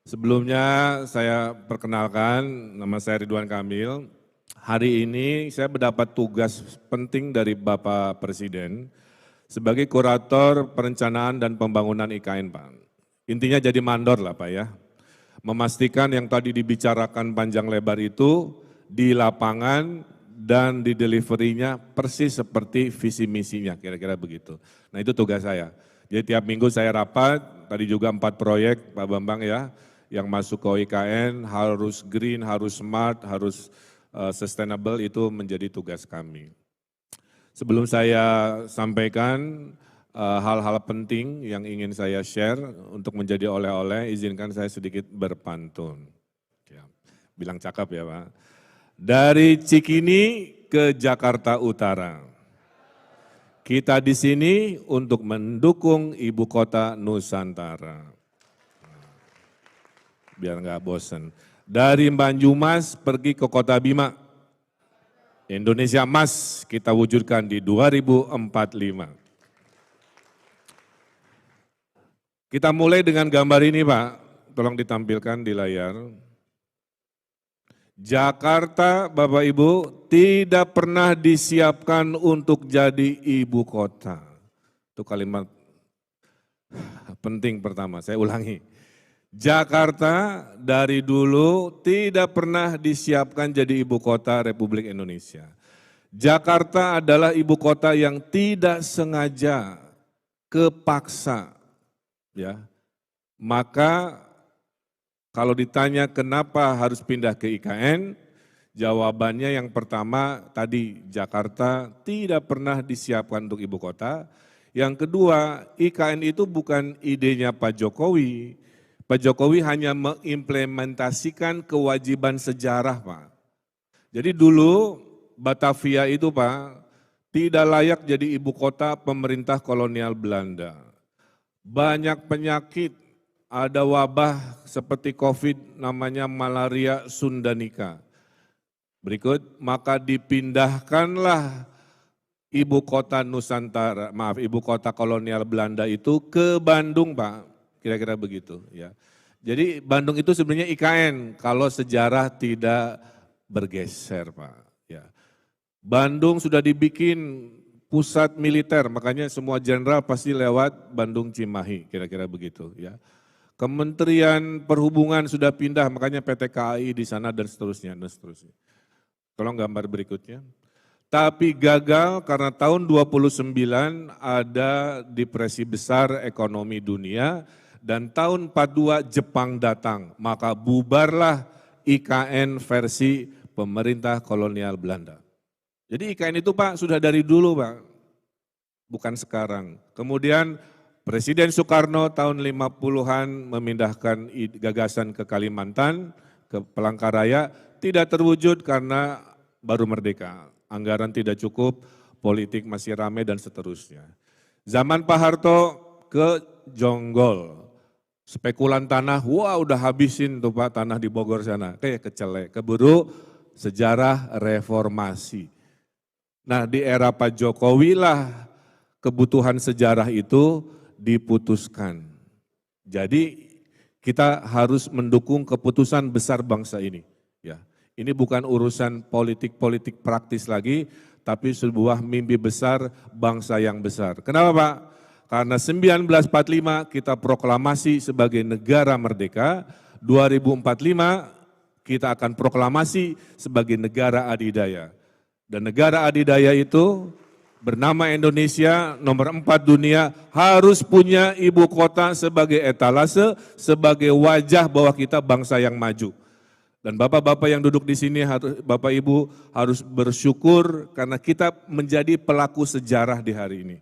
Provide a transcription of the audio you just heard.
Sebelumnya saya perkenalkan, nama saya Ridwan Kamil. Hari ini saya mendapat tugas penting dari Bapak Presiden sebagai kurator perencanaan dan pembangunan IKN, Pak. Intinya jadi mandor lah, Pak ya. Memastikan yang tadi dibicarakan panjang lebar itu di lapangan dan di delivery-nya persis seperti visi misinya, kira-kira begitu. Nah itu tugas saya. Jadi tiap minggu saya rapat, tadi juga 4 proyek Pak Bambang ya, yang masuk ke IKN harus green, harus smart, harus sustainable, itu menjadi tugas kami. Sebelum saya sampaikan hal-hal penting yang ingin saya share untuk menjadi oleh-oleh, izinkan saya sedikit berpantun. Ya, bilang cakep ya Pak. Dari Cikini ke Jakarta Utara, kita di sini untuk mendukung ibu kota Nusantara. Biar nggak bosan. Dari Banyumas pergi ke Kota Bima. Indonesia Emas kita wujudkan di 2045. Kita mulai dengan gambar ini Pak, tolong ditampilkan di layar. Jakarta Bapak Ibu tidak pernah disiapkan untuk jadi ibu kota. Itu kalimat penting pertama, saya ulangi. Jakarta dari dulu tidak pernah disiapkan jadi ibu kota Republik Indonesia. Jakarta adalah ibu kota yang tidak sengaja, kepaksa. Ya. Maka kalau ditanya kenapa harus pindah ke IKN, jawabannya yang pertama tadi Jakarta tidak pernah disiapkan untuk ibu kota. Yang kedua, IKN itu bukan idenya Pak Jokowi. Pak Jokowi hanya mengimplementasikan kewajiban sejarah, Pak. Jadi dulu Batavia itu, Pak, tidak layak jadi ibu kota pemerintah kolonial Belanda. Banyak penyakit, ada wabah seperti COVID, namanya malaria Sundanika. Berikut, maka dipindahkanlah ibu kota Nusantara, ibu kota kolonial Belanda itu ke Bandung, Pak. Kira-kira begitu ya. Jadi Bandung itu sebenarnya IKN kalau sejarah tidak bergeser Pak. Ya. Bandung sudah dibikin pusat militer, makanya semua jenderal pasti lewat Bandung Cimahi, kira-kira begitu ya. Kementerian Perhubungan sudah pindah, makanya PT KAI di sana dan seterusnya. Tolong gambar berikutnya. Tapi gagal karena tahun 29 ada depresi besar ekonomi dunia, dan tahun 42 Jepang datang, maka bubarlah IKN versi pemerintah kolonial Belanda. Jadi IKN itu Pak sudah dari dulu Pak, bukan sekarang. Kemudian Presiden Soekarno tahun 50-an memindahkan gagasan ke Kalimantan, ke Palangkaraya, tidak terwujud karena baru merdeka. Anggaran tidak cukup, politik masih ramai dan seterusnya. Zaman Pak Harto ke Jonggol. Spekulan tanah, wah udah habisin tuh Pak tanah di Bogor sana. Kayak kecelek, keburu sejarah reformasi. Nah di era Pak Jokowi lah kebutuhan sejarah itu diputuskan. Jadi kita harus mendukung keputusan besar bangsa ini. Ya, ini bukan urusan politik-politik praktis lagi, tapi sebuah mimpi besar bangsa yang besar. Kenapa Pak? Karena 1945 kita proklamasi sebagai negara merdeka, 2045 kita akan proklamasi sebagai negara adidaya. Dan negara adidaya itu bernama Indonesia, nomor 4 dunia, harus punya ibu kota sebagai etalase, sebagai wajah bahwa kita bangsa yang maju. Dan bapak-bapak yang duduk di sini, Bapak Ibu harus bersyukur karena kita menjadi pelaku sejarah di hari ini.